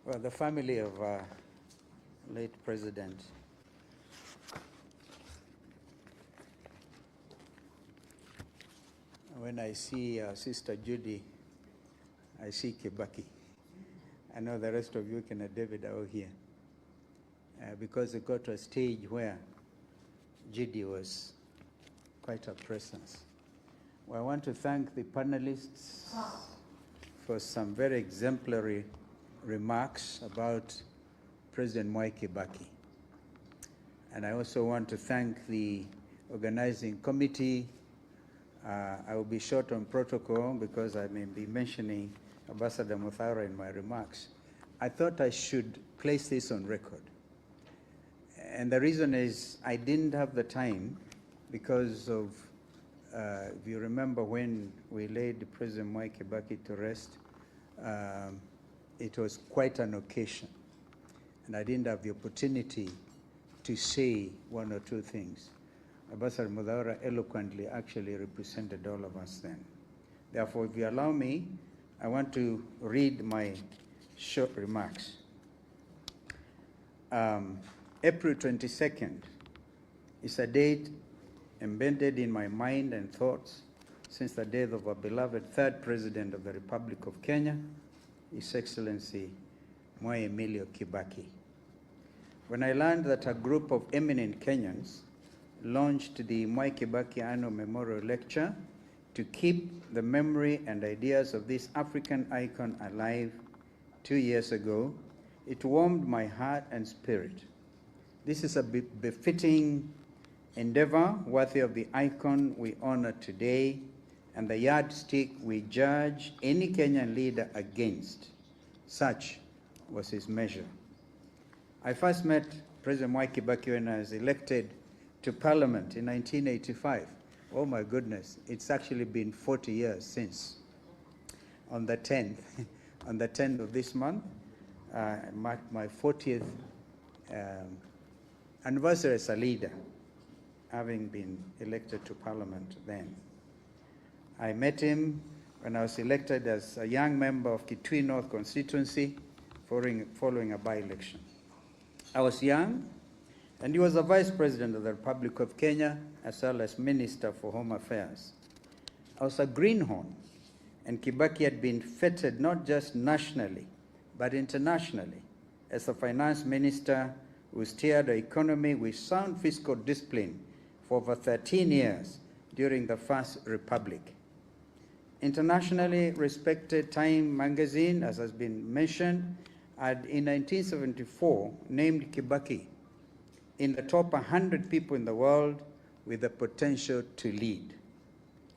Well, the family of late President when I see Sister Judy, I see Kibaki. I know the rest of you, David, are here. Because it got to a stage where Judy was quite a presence. Well, I want to thank the panelists for some very exemplary remarks about President Mwai Kibaki. And I also want to thank the organizing committee. I will be short on protocol because I may be mentioning Ambassador Muthaura in my remarks. I thought I should place this on record. And the reason is I didn't have the time because of, if you remember when we laid President Mwai Kibaki to rest, it was quite an occasion. And I didn't have the opportunity to say one or two things. Ambassador Muthaura eloquently actually represented all of us then. Therefore, if you allow me, I want to read my short remarks. April 22nd is a date embedded in my mind and thoughts since the death of our beloved third President of the Republic of Kenya, His Excellency Mwai Emilio Kibaki. When I learned that a group of eminent Kenyans launched the Mwai Kibaki Annual Memorial Lecture to keep the memory and ideas of this African icon alive 2 years ago, it warmed my heart and spirit. This is a befitting endeavor worthy of the icon we honor today and the yardstick we judge any Kenyan leader against. Such was his measure. I first met President Mwai Kibaki when I was elected to Parliament in 1985. Oh my goodness, it's actually been 40 years since. On the 10th, on the 10th of this month, marked my 40th anniversary as a leader, having been elected to Parliament then. I met him when I was elected as a young member of Kitui North constituency following a by-election. I was young, and he was the Vice President of the Republic of Kenya, as well as Minister for Home Affairs. I was a greenhorn, and Kibaki had been feted not just nationally, but internationally, as a finance minister who steered the economy with sound fiscal discipline for over 13 years during the First Republic. Internationally respected Time magazine, as has been mentioned, had in 1974 named Kibaki in the top 100 people in the world with the potential to lead.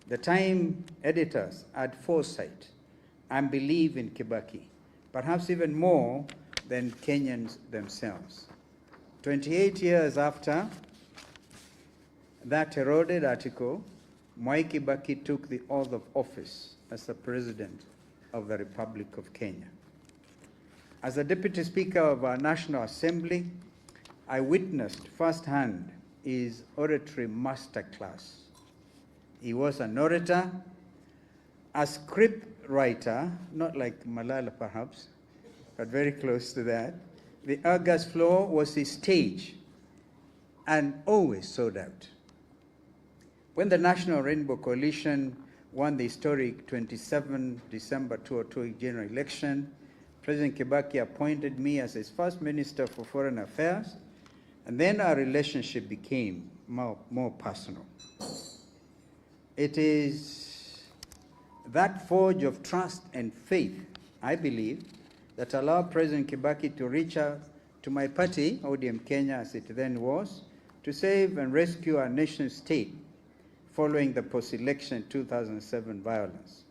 The Time editors had foresight and believe in Kibaki, perhaps even more than Kenyans themselves. 28 years after that heralded article, Mwai Kibaki took the oath of office as the President of the Republic of Kenya. As the Deputy Speaker of our National Assembly, I witnessed firsthand his oratory masterclass. He was an orator, a script writer, not like Malala perhaps, but very close to that. The august floor was his stage and always sold out. When the National Rainbow Coalition won the historic 27 December 2002 general election, President Kibaki appointed me as his first Minister for Foreign Affairs, and then our relationship became more personal. It is that forge of trust and faith, I believe, that allowed President Kibaki to reach out to my party, ODM Kenya as it then was, to save and rescue our nation state following the post-election 2007 violence.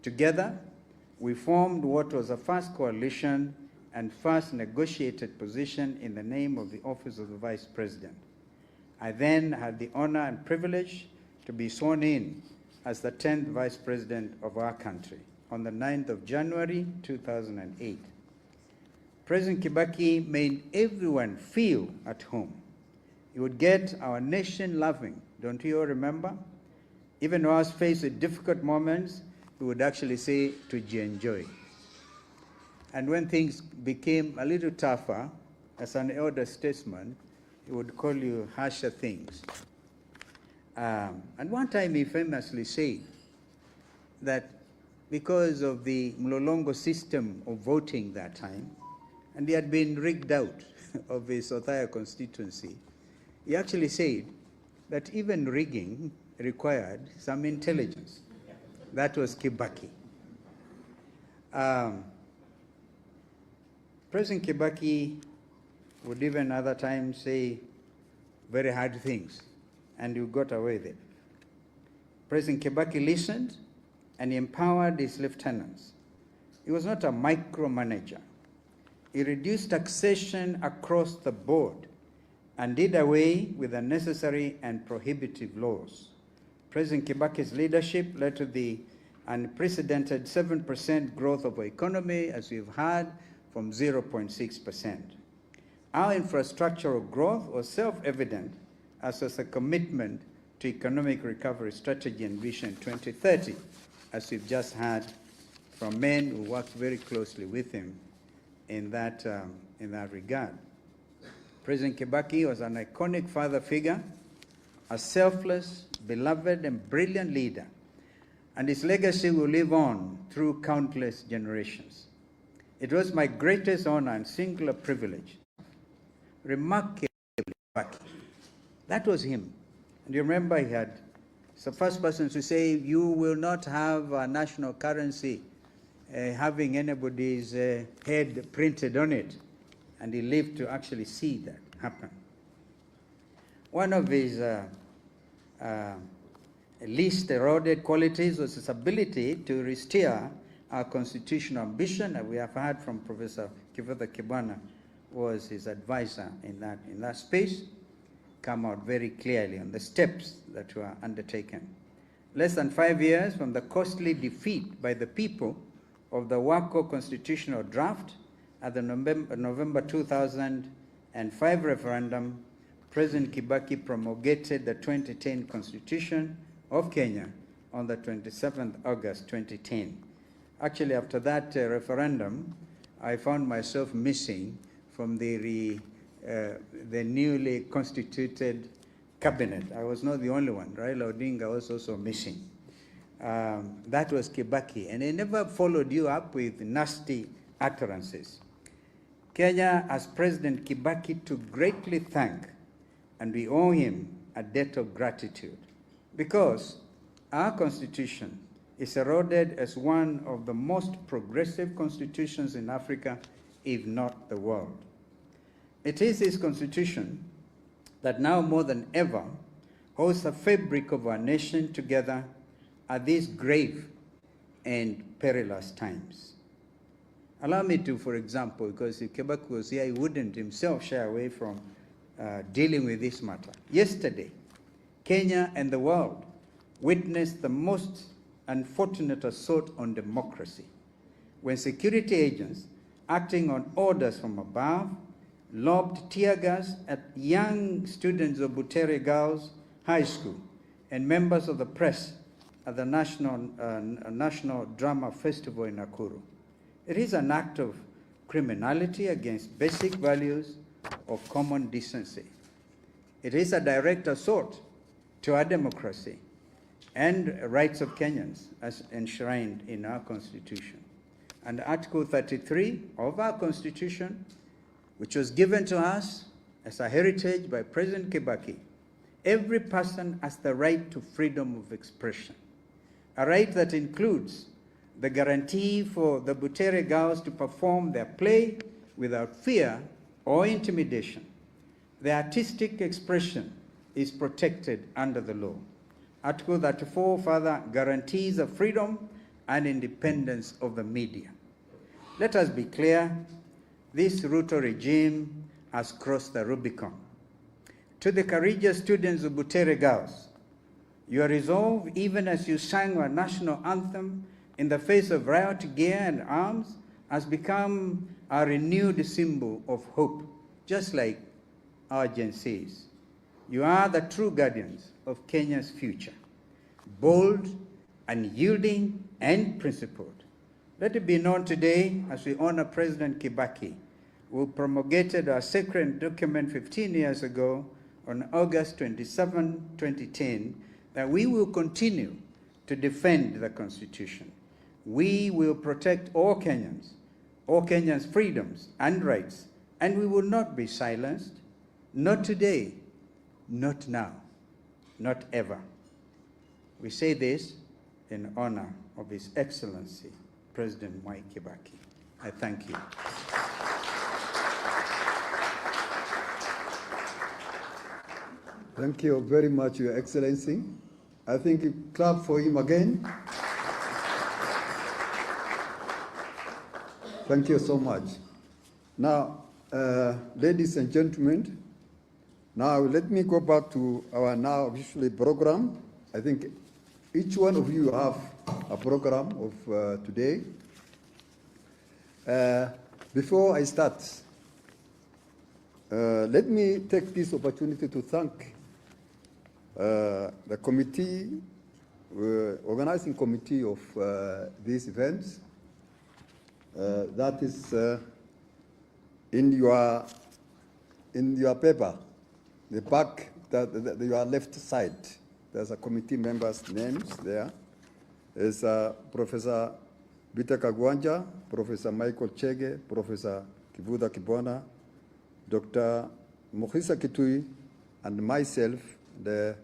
Together, we formed what was the first coalition and first negotiated position in the name of the Office of the Vice President. I then had the honor and privilege to be sworn in as the 10th Vice President of our country on the 9th of January 2008. President Kibaki made everyone feel at home. He would get our nation loving, don't you all remember? Even when I was faced with difficult moments, he would actually say to enjoy. And when things became a little tougher, as an elder statesman, he would call you harsher things. And one time he famously said that because of the Mlolongo system of voting that time, and he had been rigged out of his Othaya constituency, he actually said that even rigging required some intelligence. That was Kibaki. President Kibaki would even other times say very hard things, and you got away with it. President Kibaki listened and he empowered his lieutenants. He was not a micromanager. He reduced taxation across the board and did away with unnecessary and prohibitive laws. President Kibaki's leadership led to the unprecedented 7% growth of our economy, as we've heard, from 0.6%. Our infrastructural growth was self-evident, as was a commitment to economic recovery strategy and Vision 2030, as we've just heard from men who worked very closely with him in that regard. President Kibaki was an iconic father figure, a selfless, beloved, and brilliant leader, and his legacy will live on through countless generations. It was my greatest honor and singular privilege. Remarkably, that was him. And you remember he had, he's the first person to say, you will not have a national currency having anybody's head printed on it. And he lived to actually see that happen. One of his least eroded qualities was his ability to restore our constitutional ambition, that we have heard from Professor Kivutha Kibwana, was his advisor in that space, come out very clearly on the steps that were undertaken. Less than 5 years from the costly defeat by the people of the WACO constitutional draft at the November 2005 referendum, President Kibaki promulgated the 2010 Constitution of Kenya on the 27th August 2010. Actually, after that referendum, I found myself missing from the newly constituted cabinet. I was not the only one. Raila Odinga was also missing. That was Kibaki, and he never followed you up with nasty utterances. Kenya has President Kibaki to greatly thank, and we owe him a debt of gratitude, because our constitution is heralded as one of the most progressive constitutions in Africa, if not the world. It is this constitution that now more than ever holds the fabric of our nation together at these grave and perilous times. Allow me to, for example, because if Kibaki was here, he wouldn't himself shy away from dealing with this matter. Yesterday, Kenya and the world witnessed the most unfortunate assault on democracy, when security agents, acting on orders from above, lobbed tear gas at young students of Butere Girls High School and members of the press at the National Drama Festival in Nakuru. It is an act of criminality against basic values of common decency. It is a direct assault to our democracy and rights of Kenyans as enshrined in our Constitution. And Article 33 of our Constitution, which was given to us as a heritage by President Kibaki, every person has the right to freedom of expression, a right that includes the guarantee for the Butere girls to perform their play without fear or intimidation. The artistic expression is protected under the law. Article 34 further guarantees the freedom and independence of the media. Let us be clear, this RUTO regime has crossed the Rubicon. To the courageous students of Butere Girls, your resolve, even as you sang our national anthem in the face of riot gear and arms, has become a renewed symbol of hope, just like our Gen Zs. You are the true guardians of Kenya's future, bold, unyielding, and principled. Let it be known today, as we honor President Kibaki, who promulgated our sacred document 15 years ago on August 27, 2010, that we will continue to defend the Constitution. We will protect all Kenyans' freedoms and rights, and we will not be silenced, not today, not now, not ever. We say this in honor of His Excellency, President Mwai Kibaki. I thank you. Thank you very much, Your Excellency. I think you clap for him again. Thank you so much. Now, ladies and gentlemen, now let me go back to our now officially program. I think each one of you have a program of today. Before I start, let me take this opportunity to thank the committee, organizing committee of these events. That is in your paper, the back, your left side. There's a committee members' names there. There's Professor Bita Kagwanja, Professor Michael Chege, Professor Kivuda Kibona, Dr. Mohisa Kitui, and myself, the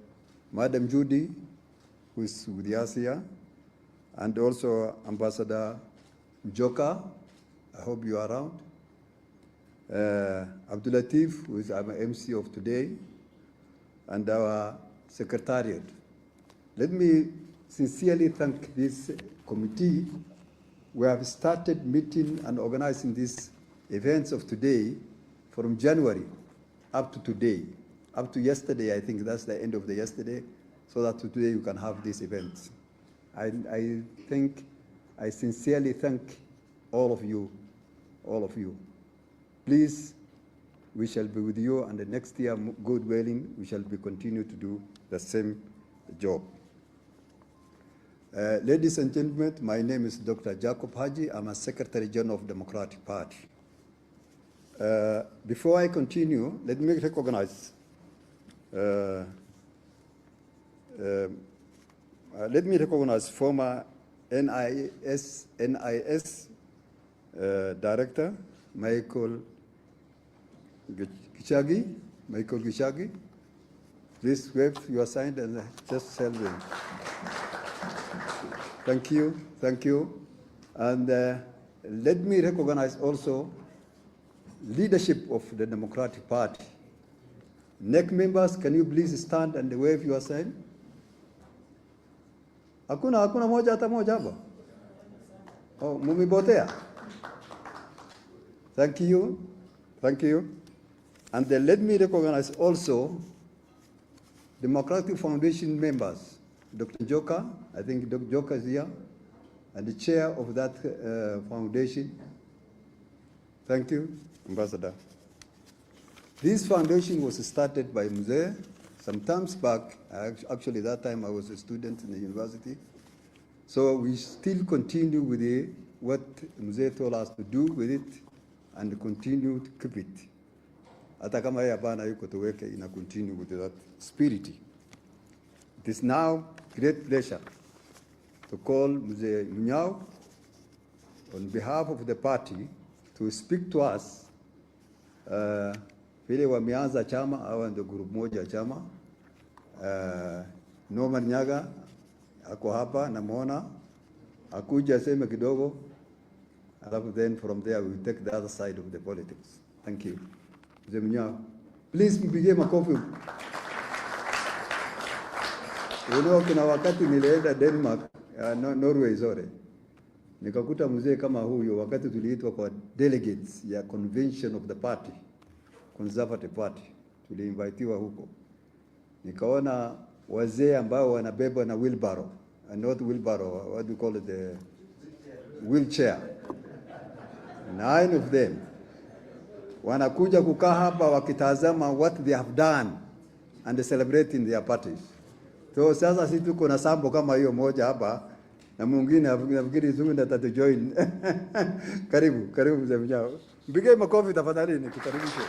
Madam Judy, who is with us here, and also Ambassador Joka, I hope you are around. Abdul Latif, who is our MC of today, and our Secretariat. Let me sincerely thank this committee. We have started meeting and organizing these events of today from January up to today. Up to yesterday, I think that's the end of the yesterday, so that today you can have these events. I sincerely thank all of you. Please, we shall be with you, and the next year, God willing, we shall be continue to do the same job. Ladies and gentlemen, my name is Dr. Jacob Haji. I'm a Secretary General of Democratic Party. Before I continue, let me recognize former NIS Director Michael Gishagi. Please wave your sign and just tell them. Thank you. And let me recognize also leadership of the Democratic Party. NEC members, can you please stand and wave your sign? Hakuna moja hata moja hapa. Oh, mumibotea. Thank you. And then let me recognize also Democratic Foundation members. Dr. Joka, I think Dr. Joka is here, and the chair of that foundation. Thank you, Ambassador. This foundation was started by Mzee some times back. Actually, that time I was a student in the university. So we still continue with what Mzee told us to do with it, and continue to keep it. Hata kama yeye hapana yuko tuweke, ina continue with that spirit. It is now great pleasure to call Mzee Munyao on behalf of the party to speak to us. Vile wameanza chama, hawa ndio group moja chama. Norman Nyaga ako hapa namuona, akuja aseme kidogo, alafu then from there we will take the other side of the politics. Thank you. Mzee Munyao, please mpigie makofi. Kuna wakati nilienda Denmark, Norway zore. Nikakuta mzee kama huyo wakati tuliitwa kwa delegates ya convention of the party, Conservative Party. Tuliinvitiwa huko. Nikaona wazee ambao wanabeba na wheelbarrow, and not wheelbarrow, what do you call it, the wheelchair. 9 of them. Wanakuja kukaa hapa wakitazama what they have done and celebrating their parties. So sasa sisi tuko na sambo kama hiyo moja hapa, na mwingine nafikiri Zungu ndio atatujoin. Karibu mzee Mnyao. Mpige makofi tafadhali nikukaribishe.